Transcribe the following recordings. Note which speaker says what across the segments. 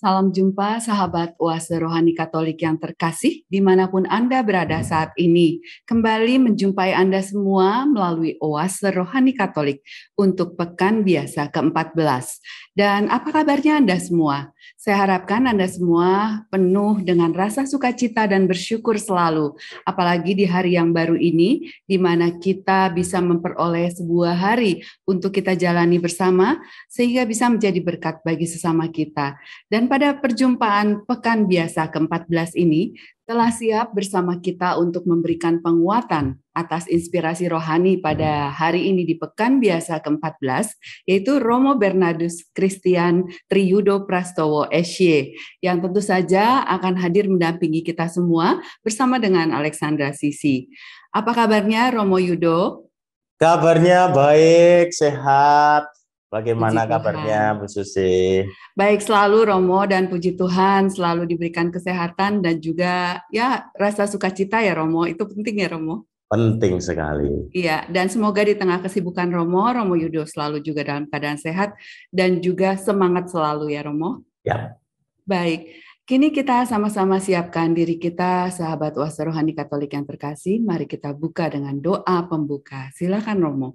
Speaker 1: Salam jumpa sahabat Oase Rohani Katolik yang terkasih dimanapun Anda berada saat ini. Kembali menjumpai Anda semua melalui Oase Rohani Katolik untuk Pekan Biasa ke-14. Dan apa kabarnya Anda semua? Saya harapkan Anda semua penuh dengan rasa sukacita dan bersyukur selalu. Apalagi di hari yang baru ini, di mana kita bisa memperoleh sebuah hari untuk kita jalani bersama, sehingga bisa menjadi berkat bagi sesama kita. Dan pada perjumpaan Pekan Biasa ke-14 ini, telah siap bersama kita untuk memberikan penguatan atas inspirasi rohani pada hari ini di Pekan Biasa ke-14, yaitu Romo Bernardus Christian Triyudo Prastowo SY, yang tentu saja akan hadir mendampingi kita semua bersama dengan Alexandra Sisi. Apa kabarnya Romo Yudo?
Speaker 2: Kabarnya baik, sehat. Bagaimana
Speaker 1: Puji
Speaker 2: kabarnya
Speaker 1: Tuhan.
Speaker 2: Bu Susi?
Speaker 1: Baik selalu Romo, dan puji Tuhan selalu diberikan kesehatan dan juga ya rasa sukacita ya Romo, itu penting ya Romo.
Speaker 2: Penting sekali.
Speaker 1: Iya, dan semoga di tengah kesibukan Romo Yudo selalu juga dalam keadaan sehat dan juga semangat selalu ya Romo.
Speaker 2: Ya.
Speaker 1: Baik, kini kita sama-sama siapkan diri kita, sahabat Oase Rohani Katolik yang terkasih. Mari kita buka dengan doa pembuka. Silakan Romo.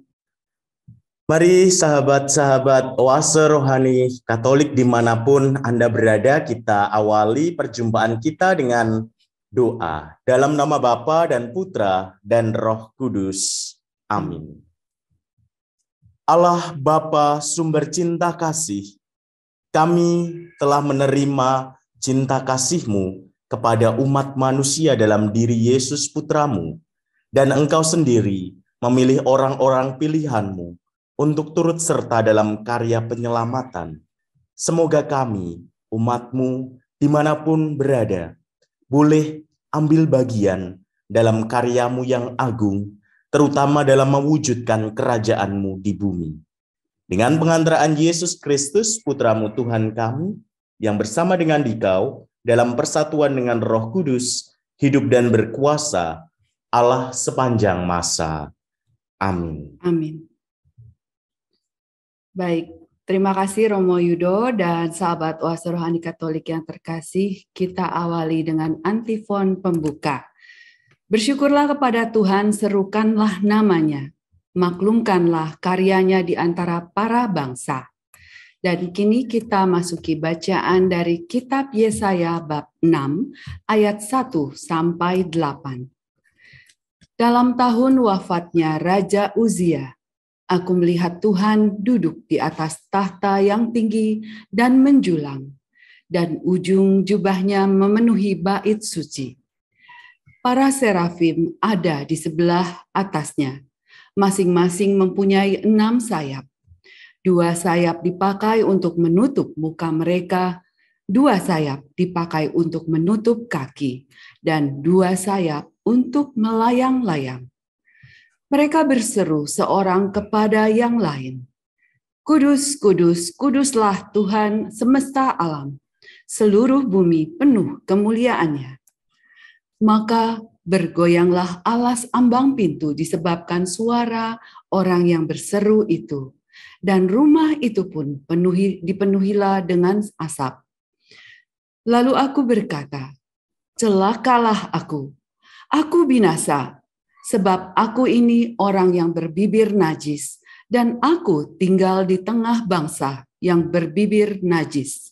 Speaker 2: Mari sahabat-sahabat Oase Rohani Katolik dimanapun Anda berada, kita awali perjumpaan kita dengan doa. Dalam nama Bapa dan Putra dan Roh Kudus. Amin. Allah Bapa sumber cinta kasih, kami telah menerima cinta kasih-Mu kepada umat manusia dalam diri Yesus Putramu, dan Engkau sendiri memilih orang-orang pilihan-Mu untuk turut serta dalam karya penyelamatan. Semoga kami, umat-Mu, dimanapun berada, boleh ambil bagian dalam karya-Mu yang agung, terutama dalam mewujudkan kerajaan-Mu di bumi. Dengan pengantaraan Yesus Kristus, Putra-Mu Tuhan kami, yang bersama dengan Dikau, dalam persatuan dengan Roh Kudus, hidup dan berkuasa, Allah sepanjang masa. Amin.
Speaker 1: Amin. Baik, terima kasih Romo Yudo dan sahabat Oase Rohani Katolik yang terkasih. Kita awali dengan antifon pembuka. Bersyukurlah kepada Tuhan, serukanlah namanya, maklumkanlah karyanya di antara para bangsa. Dan kini kita masuki bacaan dari kitab Yesaya bab 6 ayat 1 sampai 8. Dalam tahun wafatnya Raja Uzia, aku melihat Tuhan duduk di atas tahta yang tinggi dan menjulang, dan ujung jubahnya memenuhi bait suci. Para serafim ada di sebelah atasnya, masing-masing mempunyai 6 sayap. 2 sayap dipakai untuk menutup muka mereka, 2 sayap dipakai untuk menutup kaki, dan 2 sayap untuk melayang-layang. Mereka berseru seorang kepada yang lain, Kudus, kudus, kuduslah Tuhan semesta alam, seluruh bumi penuh kemuliaannya. Maka bergoyanglah alas ambang pintu disebabkan suara orang yang berseru itu, dan rumah itu pun dipenuhilah dengan asap. Lalu aku berkata, celakalah aku binasa, sebab aku ini orang yang berbibir najis, dan aku tinggal di tengah bangsa yang berbibir najis.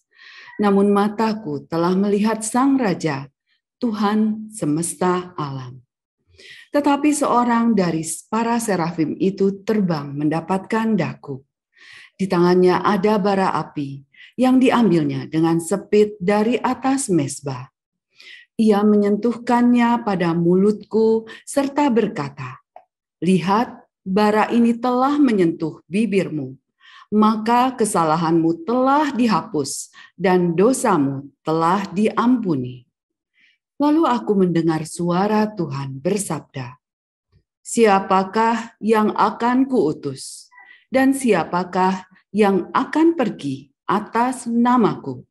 Speaker 1: Namun mataku telah melihat Sang Raja, Tuhan semesta alam. Tetapi seorang dari para serafim itu terbang mendapatkan daku. Di tangannya ada bara api yang diambilnya dengan sepit dari atas mezbah. Ia menyentuhkannya pada mulutku serta berkata, lihat, bara ini telah menyentuh bibirmu, maka kesalahanmu telah dihapus dan dosamu telah diampuni. Lalu aku mendengar suara Tuhan bersabda, siapakah yang akan kuutus, dan siapakah yang akan pergi atas namaku?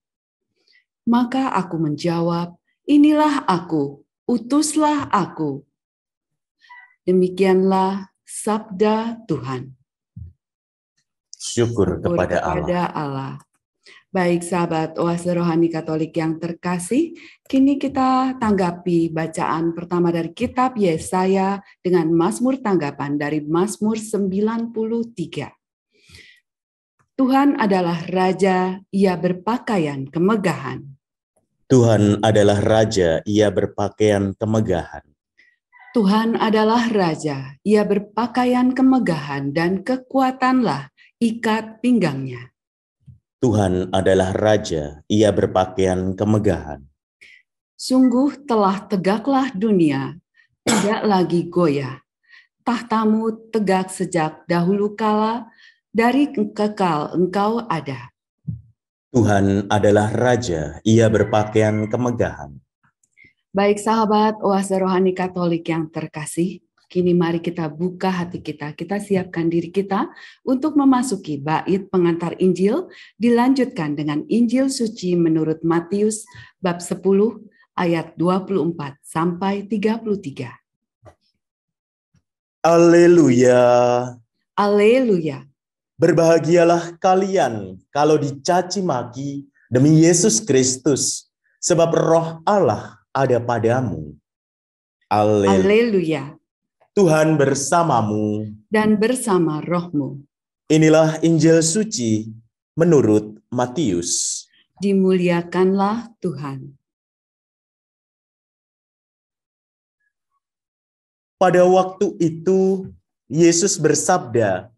Speaker 1: Maka aku menjawab, inilah aku, utuslah aku. Demikianlah sabda Tuhan.
Speaker 2: Syukur kepada Allah.
Speaker 1: Baik sahabat Oase Rohani Katolik yang terkasih, kini kita tanggapi bacaan pertama dari kitab Yesaya dengan Mazmur tanggapan dari Mazmur 93. Tuhan adalah Raja, Ia berpakaian kemegahan.
Speaker 2: Tuhan adalah Raja, Ia berpakaian kemegahan.
Speaker 1: Tuhan adalah Raja, Ia berpakaian kemegahan dan kekuatanlah ikat pinggangnya.
Speaker 2: Tuhan adalah Raja, Ia berpakaian kemegahan.
Speaker 1: Sungguh telah tegaklah dunia, tidak lagi goyah. Tahtamu tegak sejak dahulu kala, dari kekal engkau ada.
Speaker 2: Tuhan adalah Raja, Ia berpakaian kemegahan.
Speaker 1: Baik sahabat Oase Rohani Katolik yang terkasih, kini mari kita buka hati kita siapkan diri kita untuk memasuki bait pengantar Injil, dilanjutkan dengan Injil suci menurut Matius bab 10 ayat 24 sampai 33.
Speaker 2: Haleluya.
Speaker 1: Haleluya.
Speaker 2: Berbahagialah kalian kalau dicaci maki demi Yesus Kristus, sebab Roh Allah ada padamu.
Speaker 1: Haleluya.
Speaker 2: Tuhan bersamamu
Speaker 1: dan bersama rohmu.
Speaker 2: Inilah Injil suci menurut Matius.
Speaker 1: Dimuliakanlah Tuhan.
Speaker 2: Pada waktu itu, Yesus bersabda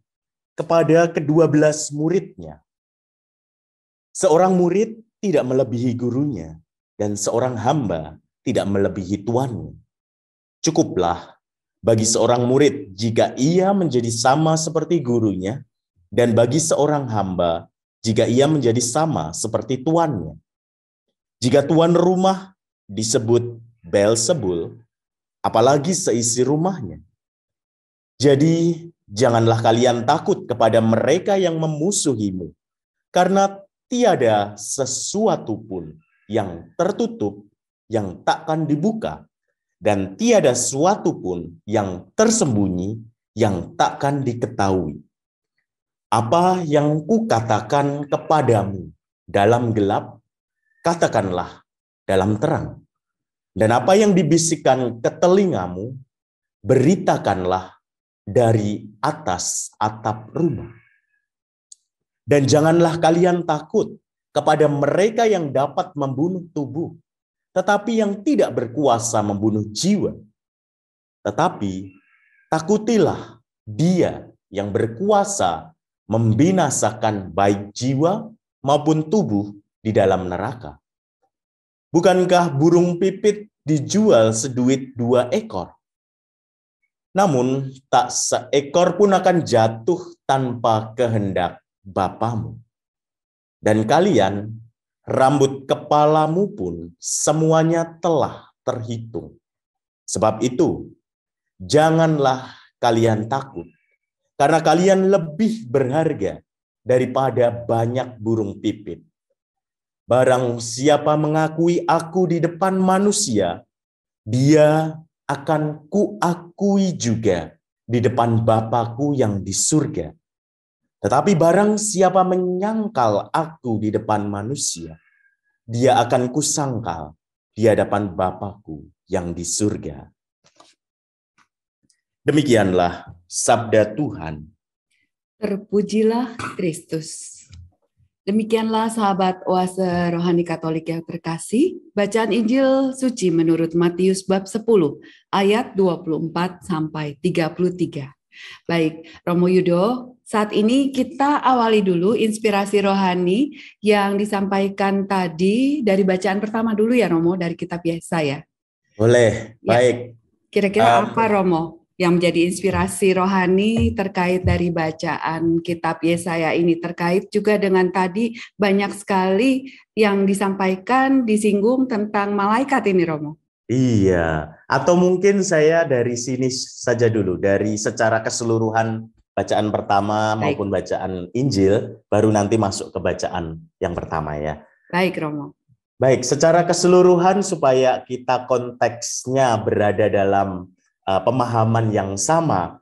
Speaker 2: kepada ke-12 muridnya, "Seorang murid tidak melebihi gurunya, dan seorang hamba tidak melebihi tuannya. Cukuplah bagi seorang murid jika ia menjadi sama seperti gurunya, dan bagi seorang hamba jika ia menjadi sama seperti tuannya. Jika tuan rumah disebut Beelzebul, apalagi seisi rumahnya. Jadi janganlah kalian takut kepada mereka yang memusuhimu, karena tiada sesuatu pun yang tertutup yang takkan dibuka, dan tiada sesuatu pun yang tersembunyi yang takkan diketahui. Apa yang kukatakan kepadamu dalam gelap, katakanlah dalam terang. Dan apa yang dibisikkan ke telingamu, beritakanlah dari atas atap rumah. Dan janganlah kalian takut kepada mereka yang dapat membunuh tubuh, tetapi yang tidak berkuasa membunuh jiwa. Tetapi takutilah Dia yang berkuasa membinasakan baik jiwa maupun tubuh di dalam neraka. Bukankah burung pipit dijual seduit 2 ekor? Namun tak seekor pun akan jatuh tanpa kehendak Bapamu. Dan kalian, rambut kepalamu pun semuanya telah terhitung. Sebab itu, janganlah kalian takut, karena kalian lebih berharga daripada banyak burung pipit. Barang siapa mengakui aku di depan manusia, dia akan kuakui juga di depan Bapa-Ku yang di surga. Tetapi barang siapa menyangkal aku di depan manusia, dia akan kusangkal di hadapan Bapa-Ku yang di surga." Demikianlah sabda Tuhan.
Speaker 1: Terpujilah Kristus. Demikianlah sahabat Oase Rohani Katolik yang terkasih, bacaan Injil suci menurut Matius bab 10 ayat 24 sampai 33. Baik, Romo Yudo, saat ini kita awali dulu inspirasi rohani yang disampaikan tadi dari bacaan pertama dulu ya Romo, dari kitab Yesaya.
Speaker 2: Boleh,
Speaker 1: ya.
Speaker 2: baik.
Speaker 1: Kira-kira apa Romo yang menjadi inspirasi rohani terkait dari bacaan kitab Yesaya ini, terkait juga dengan tadi banyak sekali yang disampaikan, disinggung tentang malaikat ini Romo?
Speaker 2: Iya, atau mungkin saya dari sini saja dulu, dari secara keseluruhan bacaan pertama maupun bacaan Injil, baru nanti masuk ke bacaan yang pertama ya.
Speaker 1: Baik Romo.
Speaker 2: Baik, secara keseluruhan supaya kita konteksnya berada dalam pemahaman yang sama,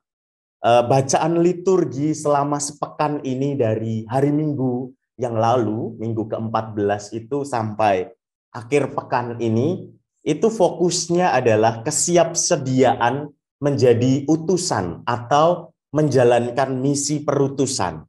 Speaker 2: bacaan liturgi selama sepekan ini dari hari Minggu yang lalu, minggu ke-14 itu sampai akhir pekan ini, itu fokusnya adalah kesiapsediaan menjadi utusan atau menjalankan misi perutusan.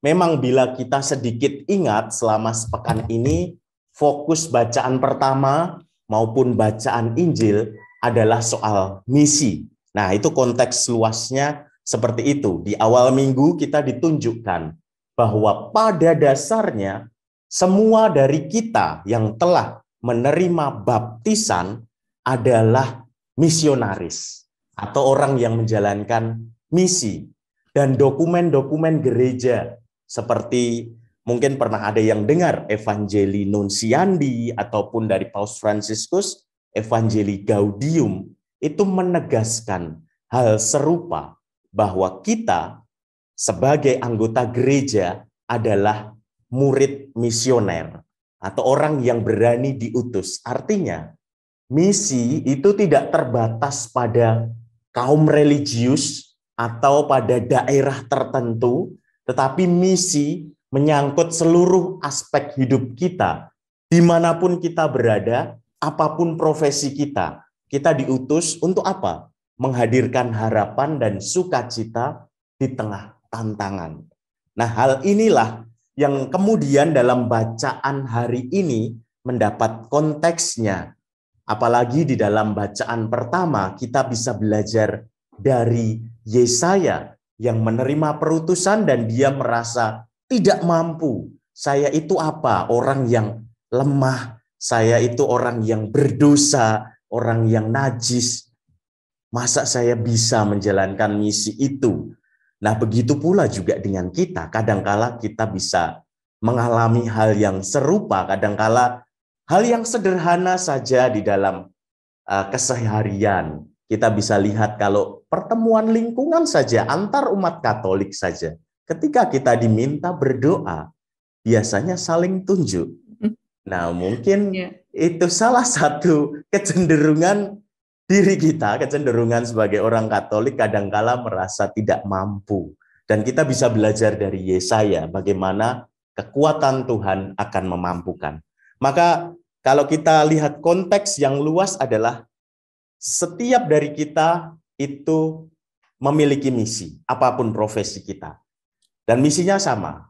Speaker 2: Memang bila kita sedikit ingat selama sepekan ini, fokus bacaan pertama maupun bacaan Injil adalah soal misi. Nah, itu konteks luasnya seperti itu. Di awal minggu kita ditunjukkan bahwa pada dasarnya semua dari kita yang telah menerima baptisan adalah misionaris atau orang yang menjalankan misi. Dan dokumen-dokumen gereja seperti mungkin pernah ada yang dengar Evangelii Nuntiandi ataupun dari Paus Fransiskus, Evangelii Gaudium, itu menegaskan hal serupa bahwa kita sebagai anggota gereja adalah murid misioner atau orang yang berani diutus. Artinya, misi itu tidak terbatas pada kaum religius atau pada daerah tertentu, tetapi misi menyangkut seluruh aspek hidup kita. Dimanapun kita berada, apapun profesi kita, kita diutus untuk apa? Menghadirkan harapan dan sukacita di tengah tantangan. Nah, hal inilah yang kemudian dalam bacaan hari ini mendapat konteksnya. Apalagi di dalam bacaan pertama, kita bisa belajar dari Yesaya yang menerima perutusan dan dia merasa tidak mampu. Saya itu apa? Orang yang lemah. Saya itu orang yang berdosa, orang yang najis. Masa saya bisa menjalankan misi itu? Nah, begitu pula juga dengan kita. Kadangkala kita bisa mengalami hal yang serupa, kadangkala hal yang sederhana saja di dalam keseharian. Kita bisa lihat kalau pertemuan lingkungan saja, antar umat Katolik saja. Ketika kita diminta berdoa, biasanya saling tunjuk. Nah, mungkin itu salah satu kecenderungan diri kita, kecenderungan sebagai orang Katolik kadangkala merasa tidak mampu. Dan kita bisa belajar dari Yesaya bagaimana kekuatan Tuhan akan memampukan. Maka kalau kita lihat konteks yang luas adalah setiap dari kita itu memiliki misi, apapun profesi kita. Dan misinya sama,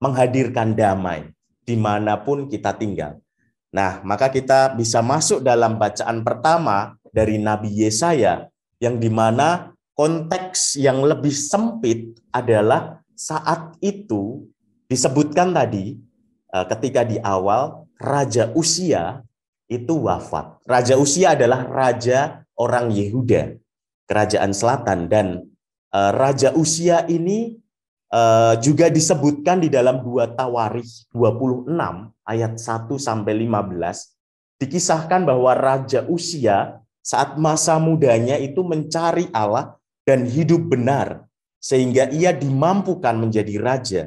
Speaker 2: menghadirkan damai dimanapun kita tinggal. Nah, maka kita bisa masuk dalam bacaan pertama dari Nabi Yesaya, yang dimana konteks yang lebih sempit adalah saat itu disebutkan tadi ketika di awal Raja Uzia itu wafat. Raja Uzia adalah raja orang Yehuda, kerajaan selatan, dan Raja Uzia ini juga disebutkan di dalam 2 Tawarikh 26 ayat 1 sampai 15 dikisahkan bahwa Raja Uzia saat masa mudanya itu mencari Allah dan hidup benar sehingga ia dimampukan menjadi raja.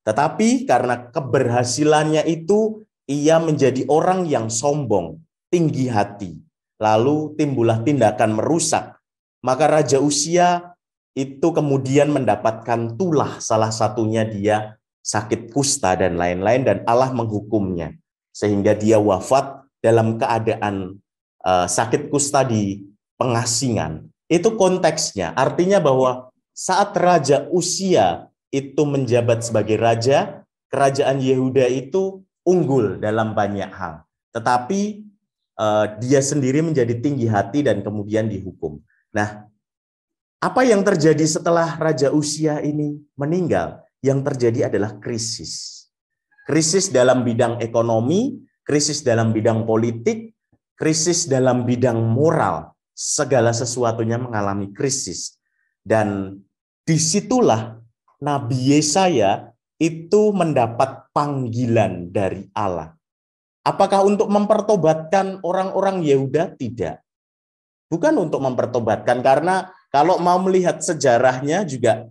Speaker 2: Tetapi karena keberhasilannya itu ia menjadi orang yang sombong, tinggi hati. Lalu timbullah tindakan merusak. Maka Raja Uzia itu kemudian mendapatkan tulah, salah satunya dia sakit kusta dan lain-lain, dan Allah menghukumnya. Sehingga dia wafat dalam keadaan sakit kusta di pengasingan. Itu konteksnya, artinya bahwa saat Raja Uzia itu menjabat sebagai raja, kerajaan Yehuda itu unggul dalam banyak hal. Tetapi dia sendiri menjadi tinggi hati dan kemudian dihukum. Nah, apa yang terjadi setelah Raja Uzia ini meninggal? Yang terjadi adalah krisis. Krisis dalam bidang ekonomi, krisis dalam bidang politik, krisis dalam bidang moral. Segala sesuatunya mengalami krisis. Dan disitulah Nabi Yesaya itu mendapat panggilan dari Allah. Apakah untuk mempertobatkan orang-orang Yehuda? Tidak. Bukan untuk mempertobatkan, karena kalau mau melihat sejarahnya juga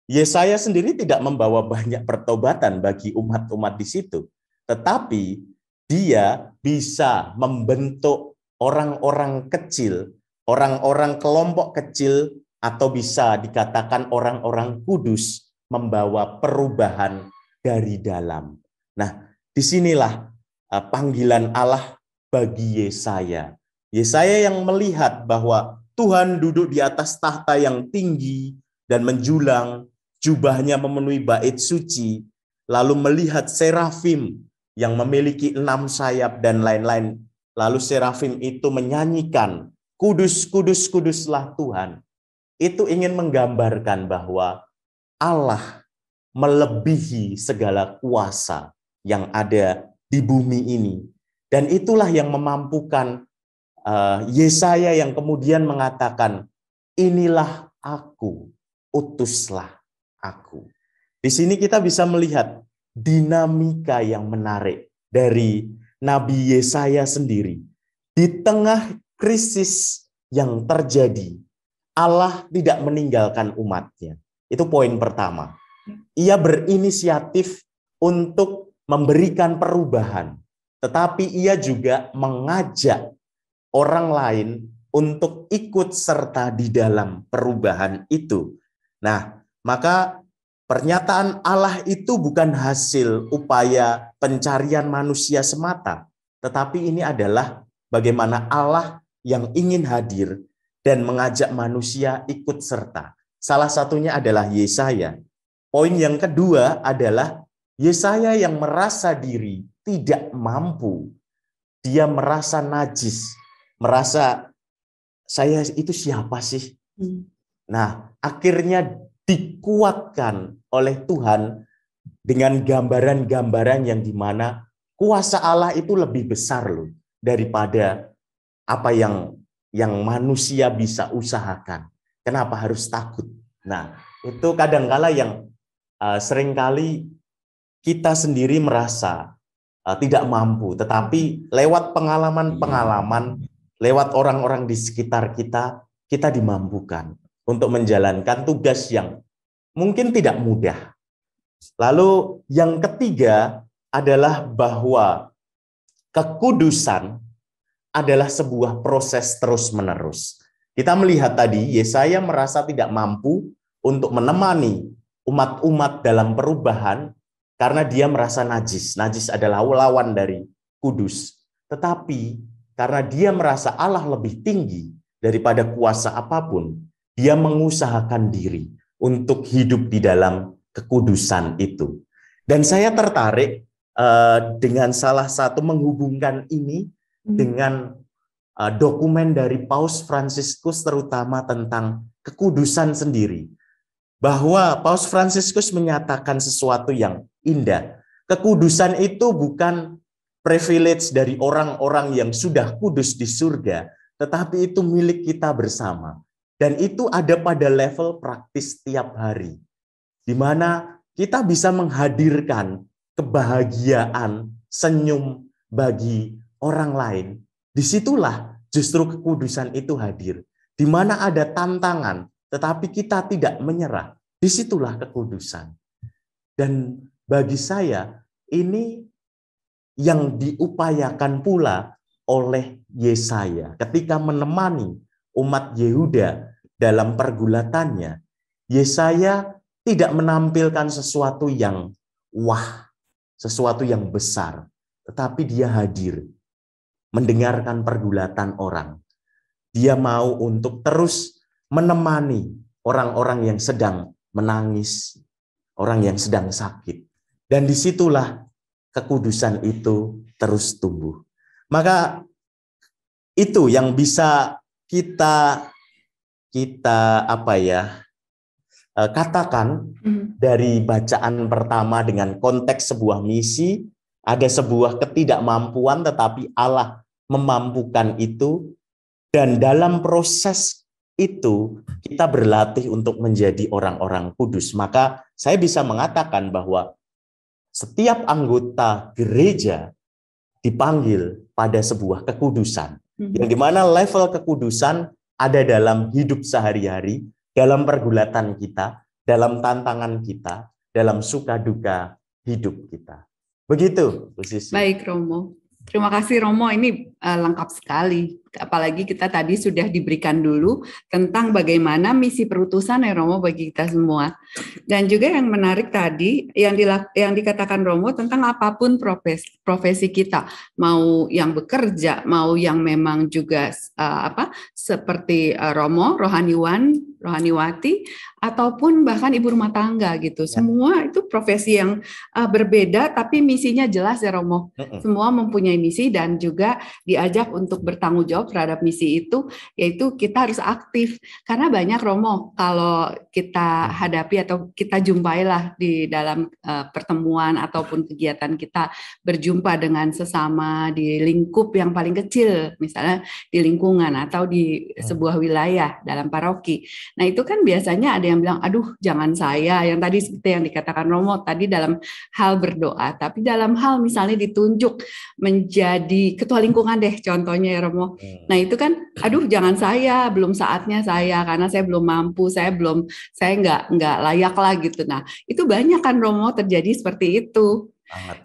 Speaker 2: Yesaya sendiri tidak membawa banyak pertobatan bagi umat-umat di situ. Tetapi dia bisa membentuk orang-orang kecil, orang-orang kelompok kecil, atau bisa dikatakan orang-orang kudus membawa perubahan dari dalam. Nah, disinilah panggilan Allah bagi Yesaya. Yesaya yang melihat bahwa Tuhan duduk di atas tahta yang tinggi dan menjulang, jubahnya memenuhi bait suci, lalu melihat serafim yang memiliki 6 sayap dan lain-lain. Lalu serafim itu menyanyikan, kudus, kudus, kuduslah Tuhan. Itu ingin menggambarkan bahwa Allah melebihi segala kuasa yang ada di bumi ini. Dan itulah yang memampukan Yesaya yang kemudian mengatakan, inilah aku, utuslah aku. Di sini kita bisa melihat dinamika yang menarik dari Nabi Yesaya sendiri. Di tengah krisis yang terjadi, Allah tidak meninggalkan umatnya. Itu poin pertama. Ia berinisiatif untuk memberikan perubahan, tetapi ia juga mengajak orang lain untuk ikut serta di dalam perubahan itu. Nah, maka pernyataan Allah itu bukan hasil upaya pencarian manusia semata, tetapi ini adalah bagaimana Allah yang ingin hadir dan mengajak manusia ikut serta. Salah satunya adalah Yesaya. Poin yang kedua adalah Yesaya yang merasa diri tidak mampu. Dia merasa najis, merasa saya itu siapa sih? Nah, akhirnya dikuatkan oleh Tuhan dengan gambaran-gambaran yang dimana kuasa Allah itu lebih besar loh daripada apa yang manusia bisa usahakan. Kenapa harus takut? Nah, itu kadangkala yang seringkali kita sendiri merasa tidak mampu, tetapi lewat pengalaman-pengalaman, lewat orang-orang di sekitar kita, kita dimampukan untuk menjalankan tugas yang mungkin tidak mudah. Lalu yang ketiga adalah bahwa kekudusan adalah sebuah proses terus-menerus. Kita melihat tadi, Yesaya merasa tidak mampu untuk menemani umat-umat dalam perubahan karena dia merasa najis. Najis adalah lawan dari kudus. Tetapi karena dia merasa Allah lebih tinggi daripada kuasa apapun, dia mengusahakan diri untuk hidup di dalam kekudusan itu. Dan saya tertarik dengan salah satu menghubungkan ini dengan dokumen dari Paus Fransiskus terutama tentang kekudusan sendiri. Bahwa Paus Fransiskus menyatakan sesuatu yang indah. Kekudusan itu bukan privilege dari orang-orang yang sudah kudus di surga, tetapi itu milik kita bersama. Dan itu ada pada level praktis tiap hari, di mana kita bisa menghadirkan kebahagiaan, senyum bagi orang lain. Disitulah justru kekudusan itu hadir, di mana ada tantangan, tetapi kita tidak menyerah. Disitulah kekudusan. Dan bagi saya, ini yang diupayakan pula oleh Yesaya ketika menemani umat Yehuda dalam pergulatannya. Yesaya tidak menampilkan sesuatu yang wah, sesuatu yang besar, tetapi dia hadir mendengarkan pergulatan orang. Dia mau untuk terus menemani orang-orang yang sedang menangis, orang yang sedang sakit. Dan disitulah kekudusan itu terus tumbuh. Maka itu yang bisa kita katakan dari bacaan pertama dengan konteks sebuah misi, ada sebuah ketidakmampuan tetapi Allah memampukan itu, dan dalam proses itu kita berlatih untuk menjadi orang-orang kudus. Maka saya bisa mengatakan bahwa setiap anggota gereja dipanggil pada sebuah kekudusan, yang dimana level kekudusan ada dalam hidup sehari-hari, dalam pergulatan kita, dalam tantangan kita, dalam suka duka hidup kita. Begitu, Bu Sisi.
Speaker 1: Baik, Romo. Terima kasih Romo, ini lengkap sekali. Apalagi kita tadi sudah diberikan dulu tentang bagaimana misi perutusan ya Romo bagi kita semua. Dan juga yang menarik tadi yang dikatakan Romo tentang apapun profesi kita, mau yang bekerja, mau yang memang juga seperti Romo, rohaniwati, ataupun bahkan ibu rumah tangga gitu. Semua itu profesi yang berbeda tapi misinya jelas ya Romo. Semua mempunyai misi dan juga diajak untuk bertanggung jawab terhadap misi itu, yaitu kita harus aktif. Karena banyak Romo kalau kita hadapi atau kita jumpailah di dalam pertemuan ataupun kegiatan kita berjumpa dengan sesama di lingkup yang paling kecil, misalnya di lingkungan atau di sebuah wilayah dalam paroki. Nah itu kan biasanya ada yang bilang, aduh jangan saya, yang tadi seperti yang dikatakan Romo tadi dalam hal berdoa, tapi dalam hal misalnya ditunjuk menjadi ketua lingkungan deh contohnya ya Romo. Nah itu kan, aduh jangan saya, belum saatnya saya, karena saya belum mampu, saya nggak layak lah gitu. Nah itu banyak kan Romo terjadi seperti itu.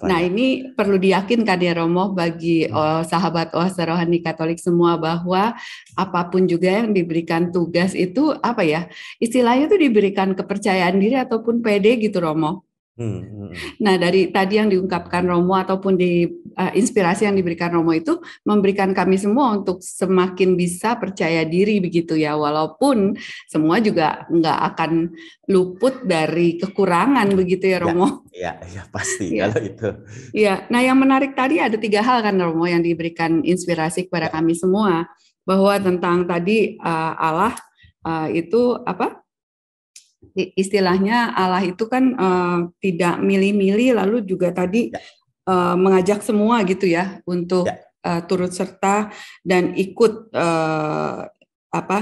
Speaker 1: Nah ini perlu diyakinkan ya Romo bagi sahabat Oase Rohani Katolik semua bahwa apapun juga yang diberikan tugas itu apa ya istilahnya itu diberikan kepercayaan diri ataupun PD gitu Romo. Nah dari tadi yang diungkapkan Romo ataupun di inspirasi yang diberikan Romo itu memberikan kami semua untuk semakin bisa percaya diri begitu ya, walaupun semua juga nggak akan luput dari kekurangan begitu ya Romo.
Speaker 2: Ya pasti ya. Kalau itu.
Speaker 1: Ya, nah yang menarik tadi ada 3 hal kan Romo yang diberikan inspirasi kepada kami semua, bahwa tentang tadi Allah itu apa? Istilahnya Allah itu kan tidak milih-milih, lalu juga tadi mengajak semua gitu ya untuk turut serta dan ikut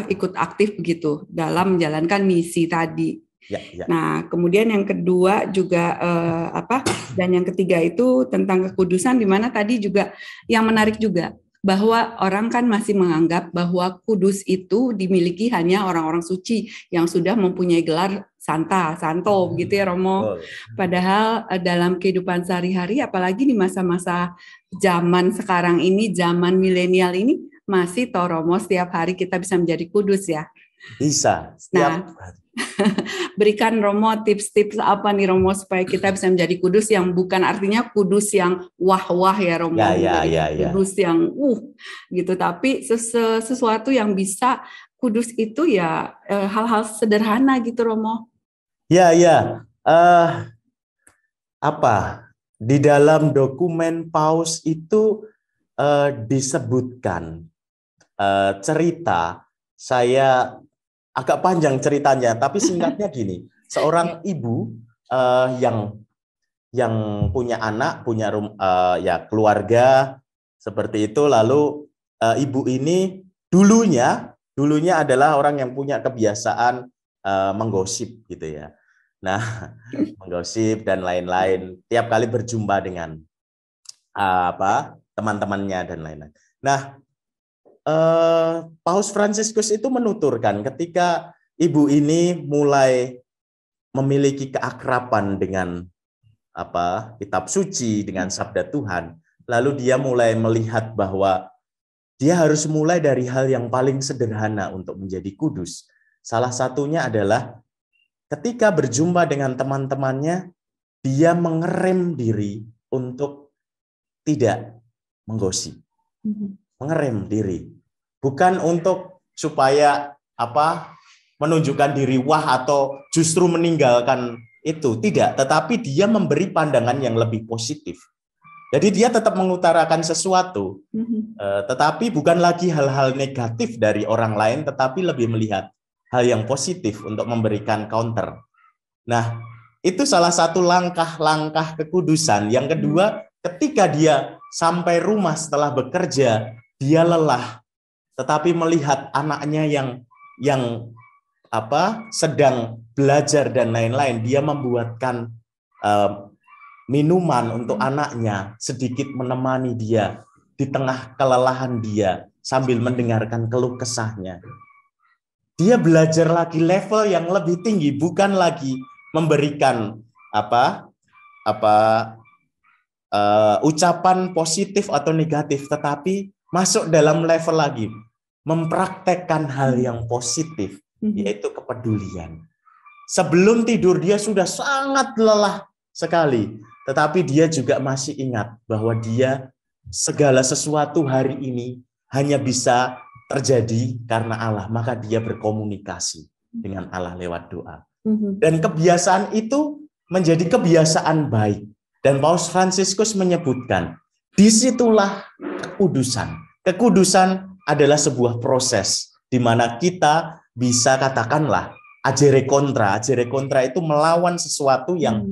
Speaker 1: ikut aktif begitu dalam menjalankan misi tadi. Nah kemudian yang kedua juga dan yang ketiga itu tentang kekudusan, di mana tadi juga yang menarik juga bahwa orang kan masih menganggap bahwa kudus itu dimiliki hanya orang-orang suci yang sudah mempunyai gelar santo gitu ya Romo. Padahal dalam kehidupan sehari-hari, apalagi di masa-masa zaman sekarang ini, zaman milenial ini, masih toh Romo setiap hari kita bisa menjadi kudus ya.
Speaker 2: Bisa.
Speaker 1: Nah, berikan Romo tips-tips apa nih Romo supaya kita bisa menjadi kudus, yang bukan artinya kudus yang wah-wah ya Romo, kudus yang gitu, tapi sesuatu yang bisa kudus itu ya hal-hal sederhana gitu Romo.
Speaker 2: Di dalam dokumen Paus itu disebutkan cerita, saya agak panjang ceritanya, tapi singkatnya gini. Seorang ibu yang punya anak, punya keluarga seperti itu, lalu ibu ini dulunya adalah orang yang punya kebiasaan menggosip gitu ya. Nah, menggosip dan lain-lain, tiap kali berjumpa dengan teman-temannya dan lain-lain. Nah, Paus Fransiskus itu menuturkan ketika ibu ini mulai memiliki keakraban dengan kitab suci, dengan sabda Tuhan, lalu dia mulai melihat bahwa dia harus mulai dari hal yang paling sederhana untuk menjadi kudus. Salah satunya adalah ketika berjumpa dengan teman-temannya, dia mengerem diri untuk tidak menggosip. Mengerem diri, bukan untuk supaya menunjukkan diri wah atau justru meninggalkan itu, tidak, tetapi dia memberi pandangan yang lebih positif. Jadi dia tetap mengutarakan sesuatu, tetapi bukan lagi hal-hal negatif dari orang lain, tetapi lebih melihat hal yang positif untuk memberikan counter. Nah, itu salah satu langkah-langkah kekudusan. Yang kedua, ketika dia sampai rumah setelah bekerja, dia lelah, tetapi melihat anaknya yang sedang belajar dan lain-lain, dia membuatkan minuman untuk anaknya, sedikit menemani dia di tengah kelelahan dia sambil mendengarkan keluh kesahnya. Dia belajar lagi level yang lebih tinggi, bukan lagi memberikan ucapan positif atau negatif, tetapi masuk dalam level lagi, mempraktekkan hal yang positif, yaitu kepedulian. Sebelum tidur dia sudah sangat lelah sekali, tetapi dia juga masih ingat bahwa dia segala sesuatu hari ini hanya bisa terjadi karena Allah, maka dia berkomunikasi dengan Allah lewat doa. Dan kebiasaan itu menjadi kebiasaan baik. Dan Paus Fransiskus menyebutkan, disitulah kekudusan. Kekudusan adalah sebuah proses di mana kita bisa katakanlah ajere kontra. Ajere kontra itu melawan sesuatu yang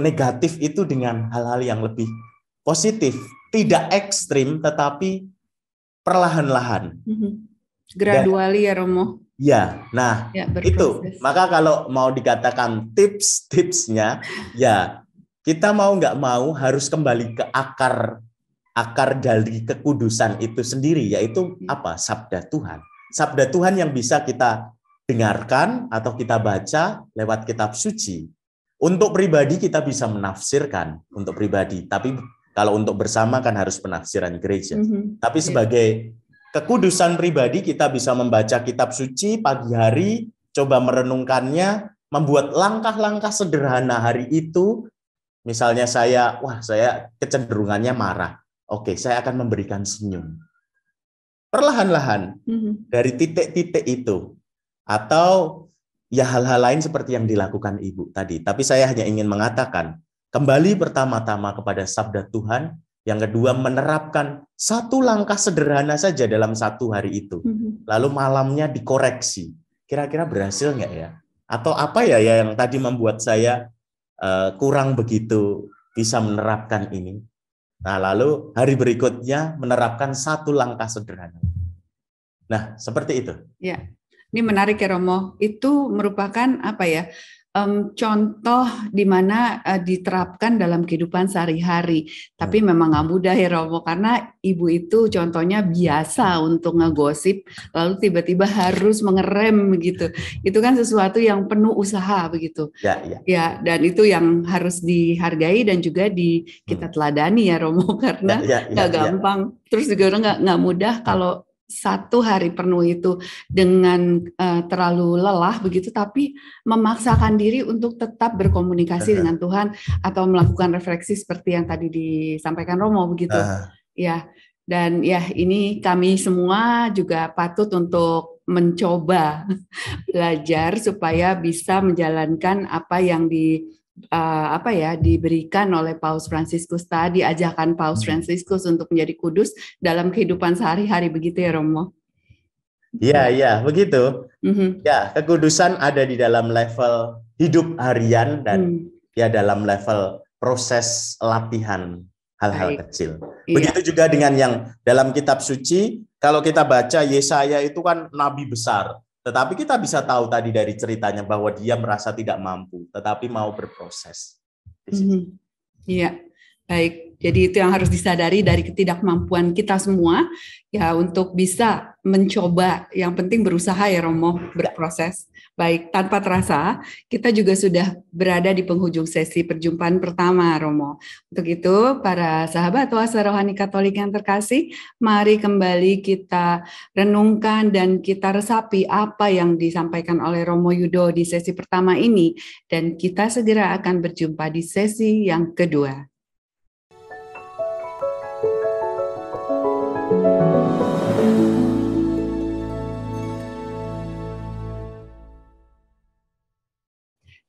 Speaker 2: negatif itu dengan hal-hal yang lebih positif. Tidak ekstrim, tetapi perlahan-lahan.
Speaker 1: Gradually ya Romo.
Speaker 2: Ya, nah ya, itu. Maka kalau mau dikatakan tips-tipsnya, ya kita mau nggak mau harus kembali ke akar dari kekudusan itu sendiri, yaitu apa? Sabda Tuhan. Sabda Tuhan yang bisa kita dengarkan atau kita baca lewat kitab suci. Untuk pribadi kita bisa menafsirkan untuk pribadi, tapi kalau untuk bersama kan harus penafsiran gereja. Tapi sebagai kekudusan pribadi kita bisa membaca kitab suci pagi hari, coba merenungkannya, membuat langkah-langkah sederhana hari itu. Misalnya saya kecenderungannya marah. Oke, saya akan memberikan senyum. Perlahan-lahan dari titik-titik itu. Atau ya hal-hal lain seperti yang dilakukan Ibu tadi. Tapi saya hanya ingin mengatakan, kembali pertama-tama kepada sabda Tuhan. Yang kedua, menerapkan satu langkah sederhana saja dalam satu hari itu. Lalu malamnya dikoreksi. Kira-kira berhasil nggak ya? Atau apa ya yang tadi membuat saya kurang begitu bisa menerapkan ini. Nah, lalu hari berikutnya menerapkan satu langkah sederhana. Nah, seperti itu.
Speaker 1: Ya, ini menarik ya Romo. Itu merupakan apa ya? Contoh di mana diterapkan dalam kehidupan sehari-hari. Tapi memang nggak mudah ya Romo, karena ibu itu contohnya biasa untuk ngegosip, lalu tiba-tiba harus mengerem begitu. Itu kan sesuatu yang penuh usaha begitu. Ya, dan itu yang harus dihargai dan juga kita teladani ya Romo, karena nggak gampang. Terus juga nggak mudah kalau satu hari penuh itu dengan terlalu lelah begitu, tapi memaksakan diri untuk tetap berkomunikasi dengan Tuhan atau melakukan refleksi seperti yang tadi disampaikan Romo begitu. Ya, dan ya ini kami semua juga patut untuk mencoba belajar supaya bisa menjalankan apa yang diberikan oleh Paus Fransiskus tadi, ajakan Paus Fransiskus untuk menjadi kudus dalam kehidupan sehari-hari begitu ya Romo.
Speaker 2: Iya, begitu. Ya, kekudusan ada di dalam level hidup harian dan ya dalam level proses latihan hal-hal kecil. Begitu juga dengan yang dalam kitab suci, kalau kita baca Yesaya itu kan nabi besar. Tetapi kita bisa tahu tadi dari ceritanya bahwa dia merasa tidak mampu, tetapi mau berproses.
Speaker 1: Iya, baik. Jadi itu yang harus disadari dari ketidakmampuan kita semua, ya untuk bisa mencoba. Yang penting berusaha ya Romo, berproses. Baik, tanpa terasa kita juga sudah berada di penghujung sesi perjumpaan pertama Romo. Untuk itu, para sahabat Oase Rohani Katolik yang terkasih, mari kembali kita renungkan dan kita resapi apa yang disampaikan oleh Romo Yudo di sesi pertama ini. Dan kita segera akan berjumpa di sesi yang kedua.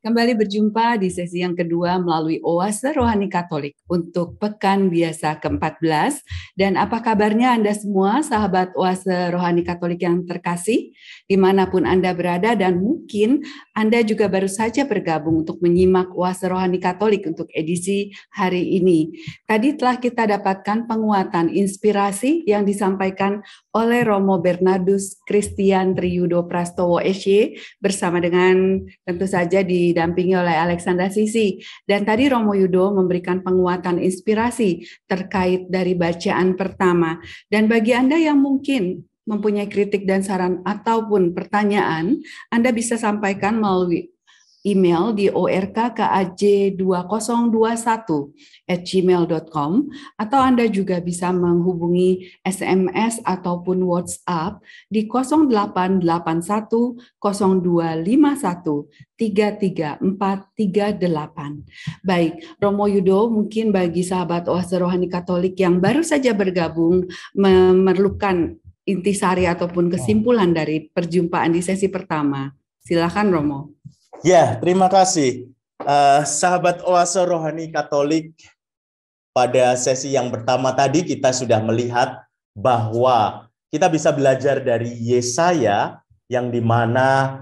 Speaker 1: Kembali berjumpa di sesi yang kedua melalui Oase Rohani Katolik untuk Pekan Biasa ke-14. Dan apa kabarnya Anda semua, sahabat Oase Rohani Katolik yang terkasih, dimanapun Anda berada, dan mungkin Anda juga baru saja bergabung untuk menyimak Oase Rohani Katolik untuk edisi hari ini. Tadi telah kita dapatkan penguatan inspirasi yang disampaikan oleh Romo Bernardus Christian Triyudo Prastowo SY bersama dengan tentu saja didampingi oleh Alexandra Sisi. Dan tadi Romo Yudo memberikan penguatan inspirasi terkait dari bacaan pertama. Dan bagi Anda yang mungkin mempunyai kritik dan saran ataupun pertanyaan, Anda bisa sampaikan melalui email di orkkaj2021@gmail.com, atau Anda juga bisa menghubungi SMS ataupun WhatsApp di 0881 0251 33438. Baik, Romo Yudo, mungkin bagi sahabat Oase Rohani Katolik yang baru saja bergabung memerlukan intisari ataupun kesimpulan dari perjumpaan di sesi pertama. Silakan Romo.
Speaker 2: Ya, terima kasih. Sahabat Oase Rohani Katolik, pada sesi yang pertama tadi kita sudah melihat bahwa kita bisa belajar dari Yesaya yang dimana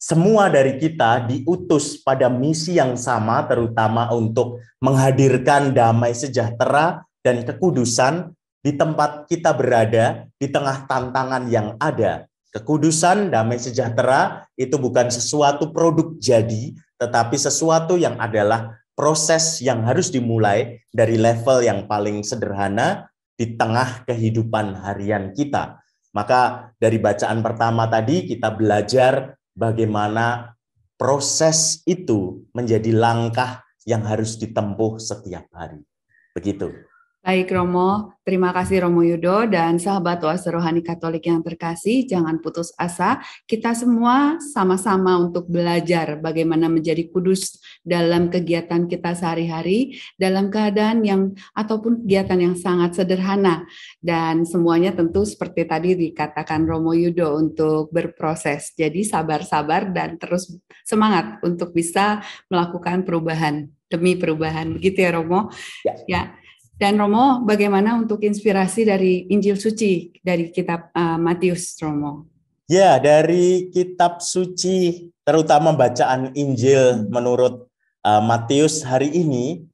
Speaker 2: semua dari kita diutus pada misi yang sama, terutama untuk menghadirkan damai sejahtera dan kekudusan di tempat kita berada, di tengah tantangan yang ada. Kekudusan, damai sejahtera itu bukan sesuatu produk jadi, tetapi sesuatu yang adalah proses yang harus dimulai dari level yang paling sederhana di tengah kehidupan harian kita. Maka dari bacaan pertama tadi kita belajar bagaimana proses itu menjadi langkah yang harus ditempuh setiap hari. Begitu.
Speaker 1: Baik Romo, terima kasih Romo Yudo dan sahabat Oase Rohani Katolik yang terkasih, jangan putus asa. Kita semua sama-sama untuk belajar bagaimana menjadi kudus dalam kegiatan kita sehari-hari, dalam keadaan yang ataupun kegiatan yang sangat sederhana. Dan semuanya tentu seperti tadi dikatakan Romo Yudo untuk berproses. Jadi sabar-sabar dan terus semangat untuk bisa melakukan perubahan demi perubahan. Begitu ya Romo? Ya. Dan Romo, bagaimana untuk inspirasi dari Injil Suci dari kitab Matius, Romo?
Speaker 2: Ya, dari kitab suci, terutama bacaan Injil menurut Matius hari ini,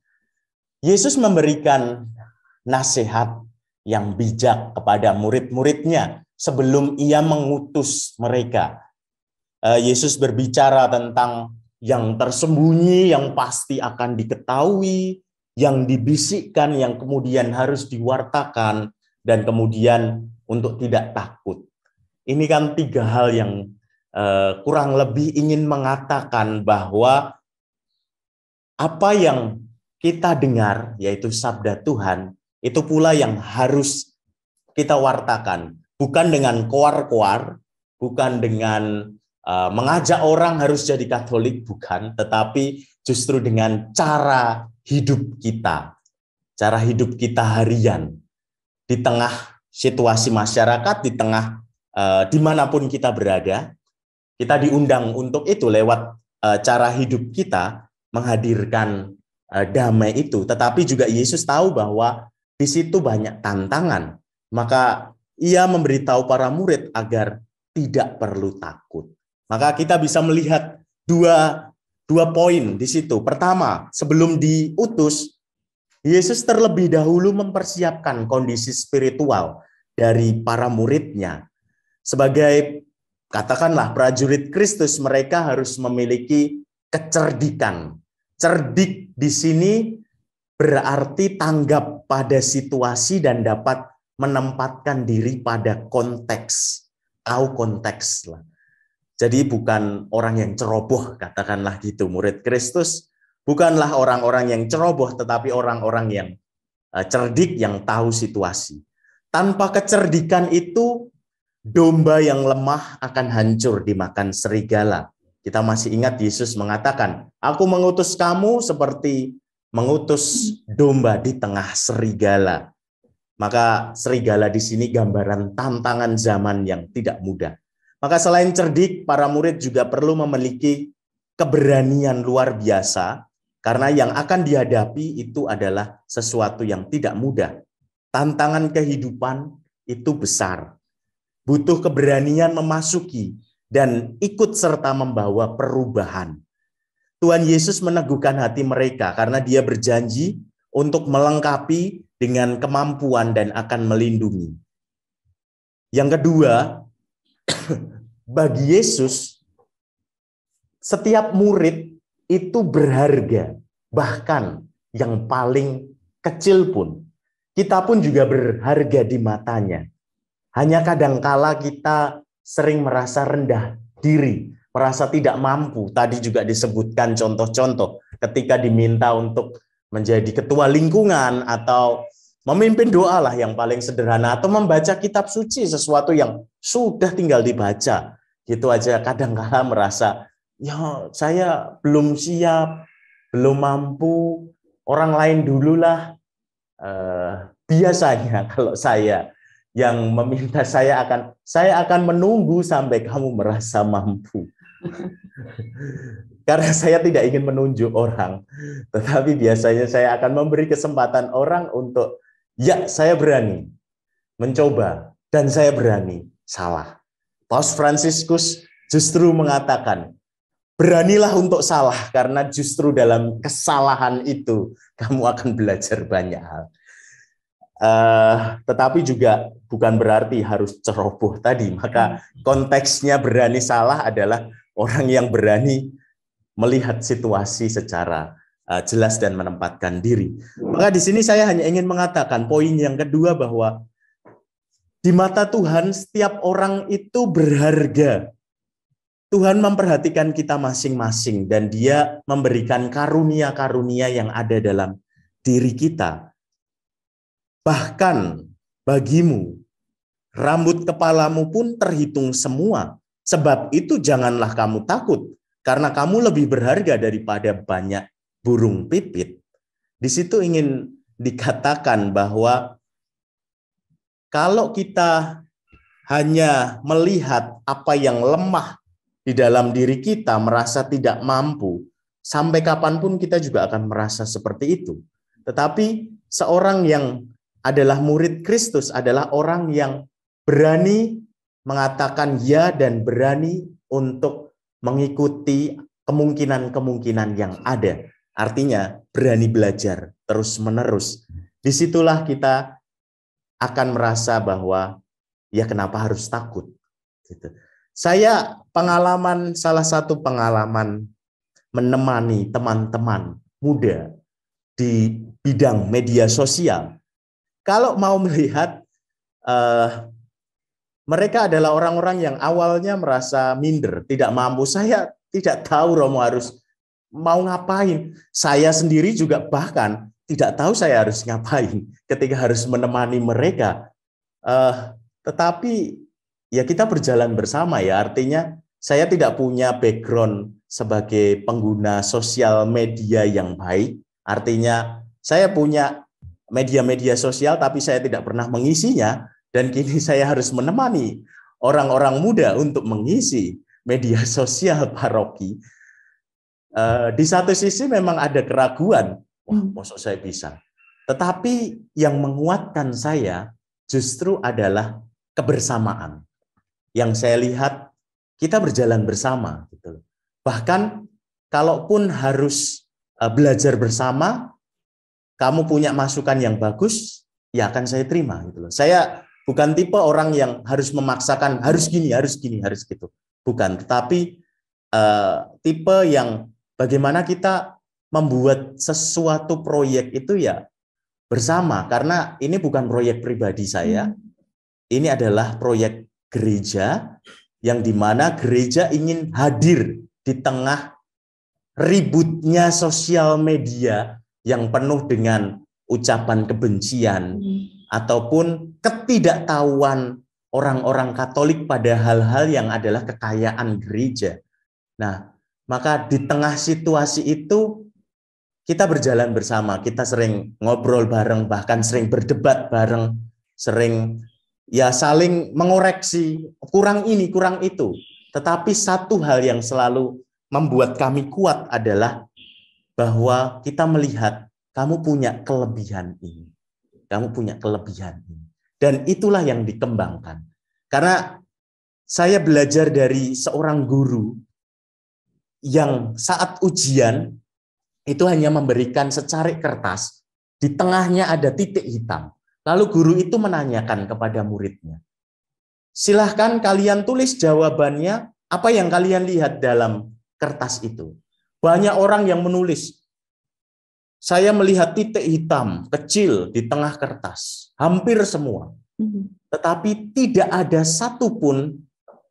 Speaker 2: Yesus memberikan nasihat yang bijak kepada murid-muridnya sebelum ia mengutus mereka. Yesus berbicara tentang yang tersembunyi, yang pasti akan diketahui, yang dibisikkan, yang kemudian harus diwartakan, dan kemudian untuk tidak takut. Ini kan tiga hal yang kurang lebih ingin mengatakan bahwa apa yang kita dengar, yaitu sabda Tuhan, itu pula yang harus kita wartakan. Bukan dengan koar-koar, bukan dengan mengajak orang harus jadi Katolik, bukan, tetapi justru dengan cara hidup kita harian, di tengah situasi masyarakat, di tengah dimanapun kita berada, kita diundang untuk itu lewat cara hidup kita menghadirkan damai itu. Tetapi juga Yesus tahu bahwa di situ banyak tantangan, maka ia memberitahu para murid agar tidak perlu takut. Maka kita bisa melihat dua poin di situ. Pertama, sebelum diutus, Yesus terlebih dahulu mempersiapkan kondisi spiritual dari para muridnya. Sebagai, katakanlah, prajurit Kristus, mereka harus memiliki kecerdikan. Cerdik di sini berarti tanggap pada situasi dan dapat menempatkan diri pada konteks. Tahu konteks lah. Jadi bukan orang yang ceroboh, katakanlah gitu. Murid Kristus bukanlah orang-orang yang ceroboh, tetapi orang-orang yang cerdik, yang tahu situasi. Tanpa kecerdikan itu, domba yang lemah akan hancur dimakan serigala. Kita masih ingat Yesus mengatakan, aku mengutus kamu seperti mengutus domba di tengah serigala. Maka serigala di sini gambaran tantangan zaman yang tidak mudah. Maka selain cerdik, para murid juga perlu memiliki keberanian luar biasa, karena yang akan dihadapi itu adalah sesuatu yang tidak mudah. Tantangan kehidupan itu besar. Butuh keberanian memasuki dan ikut serta membawa perubahan. Tuhan Yesus meneguhkan hati mereka karena Dia berjanji untuk melengkapi dengan kemampuan dan akan melindungi. Yang kedua, bagi Yesus, setiap murid itu berharga, bahkan yang paling kecil pun. Kita pun juga berharga di matanya. Hanya kadangkala kita sering merasa rendah diri, merasa tidak mampu. Tadi juga disebutkan contoh-contoh ketika diminta untuk menjadi ketua lingkungan atau memimpin doa lah yang paling sederhana, atau membaca kitab suci, sesuatu yang sudah tinggal dibaca. Gitu aja kadang-kala merasa, ya saya belum siap, belum mampu, orang lain dululah. Biasanya kalau saya yang meminta, saya akan menunggu sampai kamu merasa mampu. Karena saya tidak ingin menunjuk orang, tetapi biasanya saya akan memberi kesempatan orang untuk, ya saya berani mencoba dan saya berani salah. Paus Fransiskus justru mengatakan, beranilah untuk salah, karena justru dalam kesalahan itu kamu akan belajar banyak hal. Tetapi juga bukan berarti harus ceroboh tadi. Maka konteksnya berani salah adalah orang yang berani melihat situasi secara jelas dan menempatkan diri. Maka di sini saya hanya ingin mengatakan poin yang kedua, bahwa di mata Tuhan setiap orang itu berharga. Tuhan memperhatikan kita masing-masing dan Dia memberikan karunia-karunia yang ada dalam diri kita. Bahkan bagimu, rambut kepalamu pun terhitung semua. Sebab itu janganlah kamu takut, karena kamu lebih berharga daripada banyak burung pipit. Di situ ingin dikatakan bahwa kalau kita hanya melihat apa yang lemah di dalam diri kita, merasa tidak mampu, sampai kapanpun kita juga akan merasa seperti itu. Tetapi seorang yang adalah murid Kristus adalah orang yang berani mengatakan ya dan berani untuk mengikuti kemungkinan-kemungkinan yang ada. Artinya berani belajar terus-menerus. Disitulah kita akan merasa bahwa ya kenapa harus takut. Gitu. Saya salah satu pengalaman menemani teman-teman muda di bidang media sosial. Kalau mau melihat, mereka adalah orang-orang yang awalnya merasa minder, tidak mampu. Saya tidak tahu Romo harus mau ngapain. Saya sendiri juga bahkan tidak tahu saya harus ngapain ketika harus menemani mereka. Tetapi ya kita berjalan bersama ya, artinya saya tidak punya background sebagai pengguna sosial media yang baik. Artinya saya punya media-media sosial tapi saya tidak pernah mengisinya, dan kini saya harus menemani orang-orang muda untuk mengisi media sosial paroki. Di satu sisi memang ada keraguan, wah maksud saya bisa. Tetapi yang menguatkan saya justru adalah kebersamaan. Yang saya lihat kita berjalan bersama. Gitu. Bahkan kalaupun harus belajar bersama, kamu punya masukan yang bagus, ya akan saya terima. Gitu loh. Saya bukan tipe orang yang harus memaksakan harus gini, harus gitu. Bukan, tetapi tipe yang bagaimana kita membuat sesuatu proyek itu ya bersama. Karena ini bukan proyek pribadi saya, ini adalah proyek gereja, yang dimana gereja ingin hadir di tengah ributnya sosial media yang penuh dengan ucapan kebencian ataupun ketidaktahuan orang-orang Katolik pada hal-hal yang adalah kekayaan gereja. Nah, maka di tengah situasi itu kita berjalan bersama, kita sering ngobrol bareng, bahkan sering berdebat bareng, sering ya saling mengoreksi, kurang ini, kurang itu. Tetapi satu hal yang selalu membuat kami kuat adalah bahwa kita melihat kamu punya kelebihan ini. Kamu punya kelebihan ini. Dan itulah yang dikembangkan. Karena saya belajar dari seorang guru yang saat ujian itu hanya memberikan secarik kertas, di tengahnya ada titik hitam. Lalu guru itu menanyakan kepada muridnya, silahkan kalian tulis jawabannya, apa yang kalian lihat dalam kertas itu. Banyak orang yang menulis, saya melihat titik hitam kecil di tengah kertas, hampir semua. Tetapi tidak ada satupun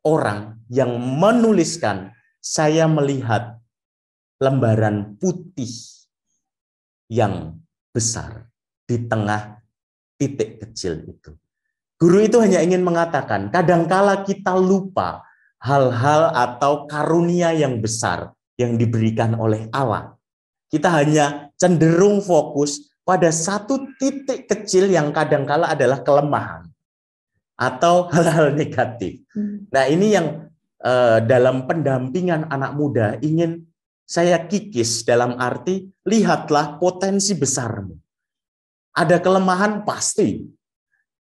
Speaker 2: orang yang menuliskan, saya melihat lembaran putih yang besar di tengah titik kecil itu. Guru itu hanya ingin mengatakan, kadangkala kita lupa hal-hal atau karunia yang besar yang diberikan oleh Allah. Kita hanya cenderung fokus pada satu titik kecil yang kadangkala adalah kelemahan atau hal-hal negatif. Nah, ini yang dalam pendampingan anak muda ingin saya kikis, dalam arti lihatlah potensi besarmu. Ada kelemahan pasti.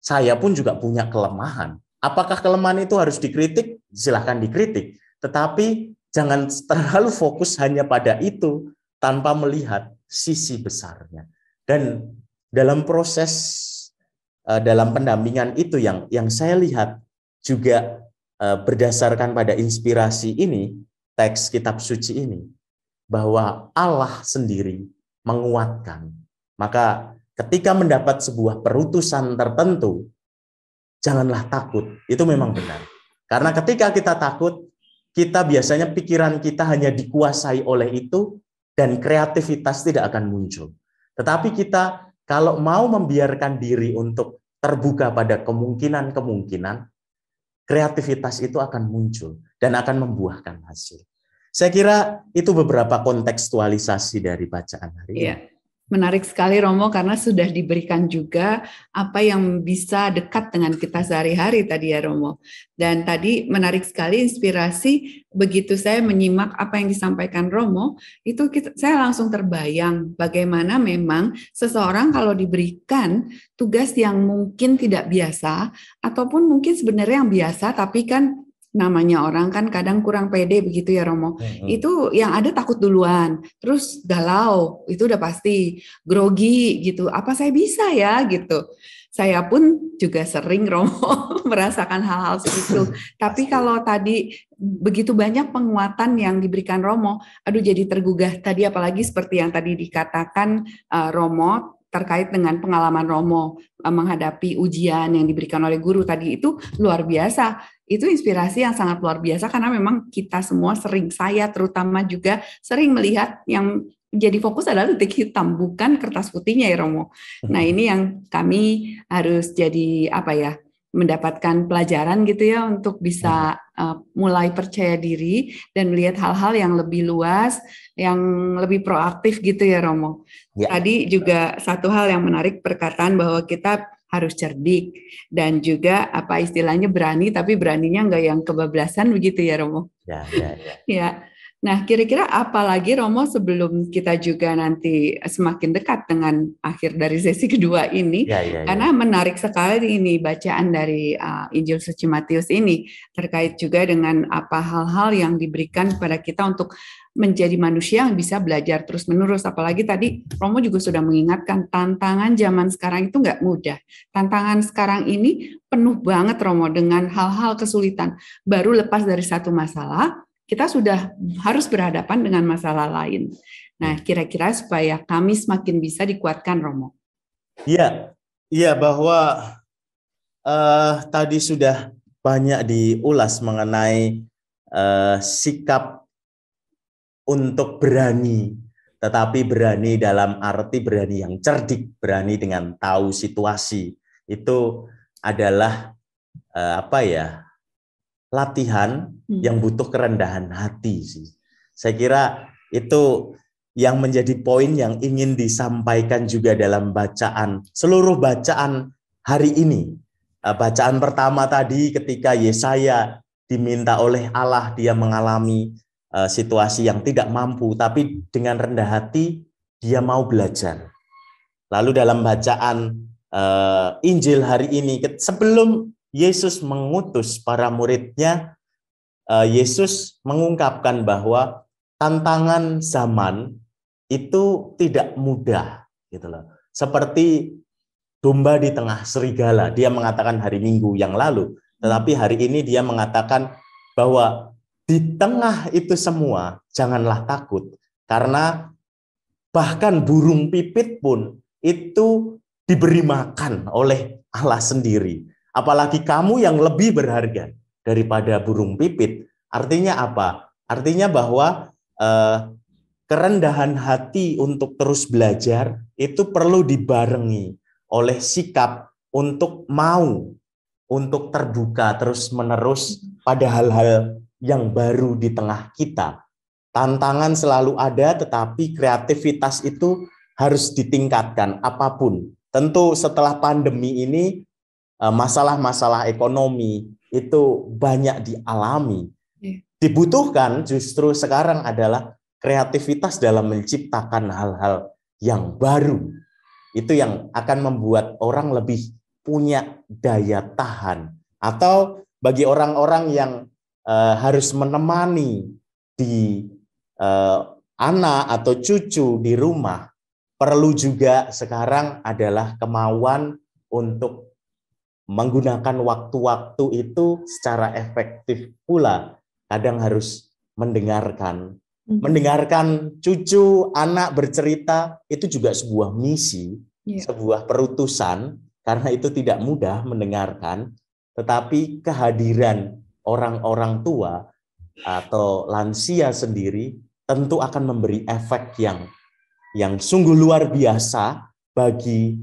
Speaker 2: Saya pun juga punya kelemahan. Apakah kelemahan itu harus dikritik? Silahkan dikritik. Tetapi jangan terlalu fokus hanya pada itu tanpa melihat sisi besarnya. Dan dalam proses, dalam pendampingan itu yang saya lihat juga berdasarkan pada inspirasi ini, teks kitab suci ini, bahwa Allah sendiri menguatkan. Maka ketika mendapat sebuah perutusan tertentu, janganlah takut. Itu memang benar. Karena ketika kita takut, kita biasanya pikiran kita hanya dikuasai oleh itu dan kreativitas tidak akan muncul. Tetapi kita kalau mau membiarkan diri untuk terbuka pada kemungkinan-kemungkinan, kreativitas itu akan muncul dan akan membuahkan hasil. Saya kira itu beberapa kontekstualisasi dari bacaan hari ini.
Speaker 1: Menarik sekali Romo, karena sudah diberikan juga apa yang bisa dekat dengan kita sehari-hari tadi ya Romo. Dan tadi menarik sekali inspirasi, begitu saya menyimak apa yang disampaikan Romo, itu saya langsung terbayang bagaimana memang seseorang kalau diberikan tugas yang mungkin tidak biasa, ataupun mungkin sebenarnya yang biasa, tapi kan namanya orang kan kadang kurang pede begitu ya Romo. Itu yang ada takut duluan, terus galau, itu udah pasti, grogi gitu. Apa saya bisa ya gitu. Saya pun juga sering Romo merasakan hal-hal seperti itu. Tapi kalau tadi begitu banyak penguatan yang diberikan Romo, aduh jadi tergugah tadi, apalagi seperti yang tadi dikatakan Romo terkait dengan pengalaman Romo menghadapi ujian yang diberikan oleh guru tadi, itu luar biasa. Itu inspirasi yang sangat luar biasa, karena memang kita semua sering, saya terutama juga sering melihat yang jadi fokus adalah titik hitam, bukan kertas putihnya ya Romo. Nah ini yang kami harus jadi mendapatkan pelajaran gitu ya, untuk bisa mulai percaya diri dan melihat hal-hal yang lebih luas, yang lebih proaktif gitu ya Romo. Tadi juga satu hal yang menarik, perkataan bahwa kita harus cerdik dan juga apa istilahnya berani, tapi beraninya enggak yang kebablasan begitu ya Romo. Ya. Nah, kira-kira apa lagi Romo sebelum kita juga nanti semakin dekat dengan akhir dari sesi kedua ini, karena menarik sekali ini bacaan dari Injil Suci Matius ini, terkait juga dengan apa hal-hal yang diberikan kepada kita untuk menjadi manusia yang bisa belajar terus-menerus. Apalagi tadi Romo juga sudah mengingatkan, tantangan zaman sekarang itu nggak mudah. Tantangan sekarang ini penuh banget Romo dengan hal-hal kesulitan. Baru lepas dari satu masalah, kita sudah harus berhadapan dengan masalah lain. Nah, kira-kira supaya kami semakin bisa dikuatkan, Romo.
Speaker 2: Iya, bahwa tadi sudah banyak diulas mengenai sikap untuk berani, tetapi berani dalam arti berani yang cerdik, berani dengan tahu situasi. Itu adalah latihan yang butuh kerendahan hati sih. Saya kira itu yang menjadi poin yang ingin disampaikan juga dalam bacaan, seluruh bacaan hari ini. Bacaan pertama tadi ketika Yesaya diminta oleh Allah, dia mengalami situasi yang tidak mampu, tapi dengan rendah hati dia mau belajar. Lalu dalam bacaan Injil hari ini, sebelum Yesus mengutus para muridnya, Yesus mengungkapkan bahwa tantangan zaman itu tidak mudah, gitu loh. Seperti domba di tengah serigala, dia mengatakan hari Minggu yang lalu. Tetapi hari ini dia mengatakan bahwa di tengah itu semua janganlah takut, karena bahkan burung pipit pun itu diberi makan oleh Allah sendiri. Apalagi kamu yang lebih berharga daripada burung pipit. Artinya apa? Artinya bahwa kerendahan hati untuk terus belajar itu perlu dibarengi oleh sikap untuk mau, untuk terbuka terus-menerus pada hal-hal yang baru di tengah kita. Tantangan selalu ada, tetapi kreativitas itu harus ditingkatkan apapun. Tentu setelah pandemi ini, masalah-masalah ekonomi itu banyak dialami. Dibutuhkan justru sekarang adalah kreativitas dalam menciptakan hal-hal yang baru. Itu yang akan membuat orang lebih punya daya tahan. Atau bagi orang-orang yang harus menemani di anak atau cucu di rumah, perlu juga sekarang adalah kemauan untuk menggunakan waktu-waktu itu secara efektif pula. Kadang harus mendengarkan cucu, anak bercerita, itu juga sebuah misi, sebuah perutusan, karena itu tidak mudah mendengarkan, tetapi kehadiran orang-orang tua atau lansia sendiri tentu akan memberi efek yang sungguh luar biasa bagi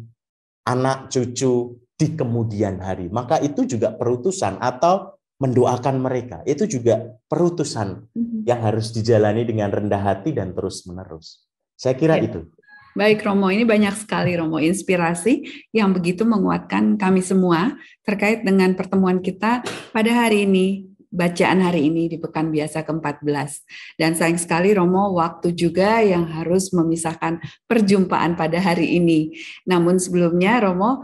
Speaker 2: anak cucu di kemudian hari. Maka itu juga perutusan atau mendoakan mereka. Itu juga perutusan yang harus dijalani dengan rendah hati dan terus-menerus. Saya kira itu.
Speaker 1: Baik Romo, ini banyak sekali Romo inspirasi yang begitu menguatkan kami semua terkait dengan pertemuan kita pada hari ini. Bacaan hari ini di Pekan Biasa ke-14. Dan sayang sekali Romo, waktu juga yang harus memisahkan perjumpaan pada hari ini. Namun sebelumnya Romo,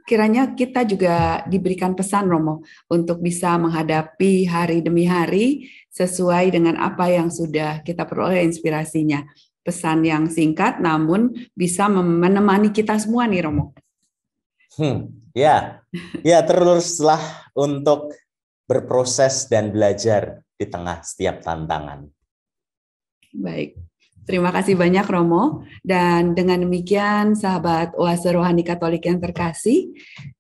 Speaker 1: kiranya kita juga diberikan pesan Romo untuk bisa menghadapi hari demi hari sesuai dengan apa yang sudah kita peroleh inspirasinya. Pesan yang singkat namun bisa menemani kita semua nih Romo.
Speaker 2: Ya teruslah untuk berproses dan belajar di tengah setiap tantangan.
Speaker 1: Baik, terima kasih banyak Romo. Dan dengan demikian sahabat Oase Rohani Katolik yang terkasih,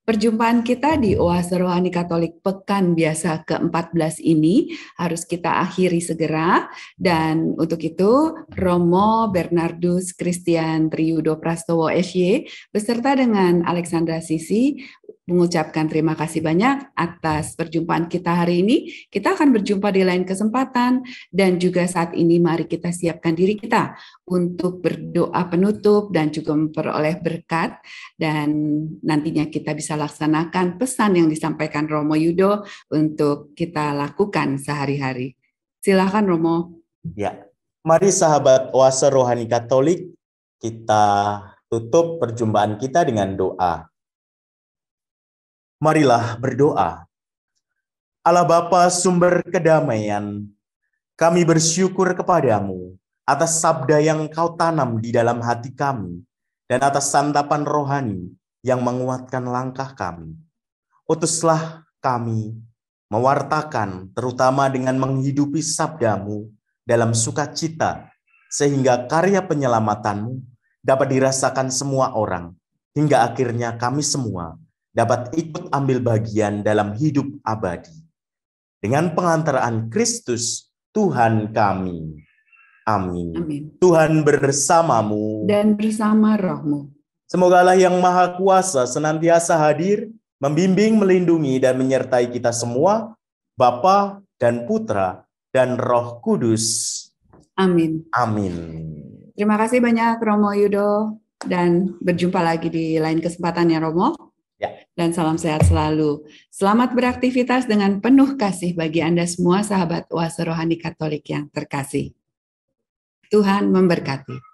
Speaker 1: perjumpaan kita di Oase Rohani Katolik Pekan Biasa ke-14 ini harus kita akhiri segera. Dan untuk itu Romo Bernardus Christian Triyudo Prastowo SY beserta dengan Alexandra Sisi mengucapkan terima kasih banyak atas perjumpaan kita hari ini. Kita akan berjumpa di lain kesempatan dan juga saat ini mari kita siapkan diri kita untuk berdoa penutup dan juga memperoleh berkat dan nantinya kita bisa laksanakan pesan yang disampaikan Romo Yudo untuk kita lakukan sehari-hari. Silakan Romo.
Speaker 2: Ya, mari sahabat Oase Rohani Katolik, kita tutup perjumpaan kita dengan doa. Marilah berdoa. Allah Bapa sumber kedamaian, kami bersyukur kepadamu atas sabda yang Kau tanam di dalam hati kami dan atas santapan rohani yang menguatkan langkah kami. Utuslah kami mewartakan terutama dengan menghidupi sabdamu dalam sukacita sehingga karya penyelamatanmu dapat dirasakan semua orang hingga akhirnya kami semua dapat ikut ambil bagian dalam hidup abadi. Dengan pengantaraan Kristus, Tuhan kami. Amin.
Speaker 1: Amin.
Speaker 2: Tuhan bersamamu.
Speaker 1: Dan bersama rohmu.
Speaker 2: Semoga Allah yang Maha Kuasa senantiasa hadir, membimbing, melindungi, dan menyertai kita semua, Bapa dan Putra, dan Roh Kudus.
Speaker 1: Amin.
Speaker 2: Amin.
Speaker 1: Terima kasih banyak Romo Yudo, dan berjumpa lagi di lain kesempatan ya Romo.
Speaker 2: Ya.
Speaker 1: Dan salam sehat selalu. Selamat beraktivitas dengan penuh kasih bagi Anda semua sahabat Oase Rohani Katolik yang terkasih. Tuhan memberkati.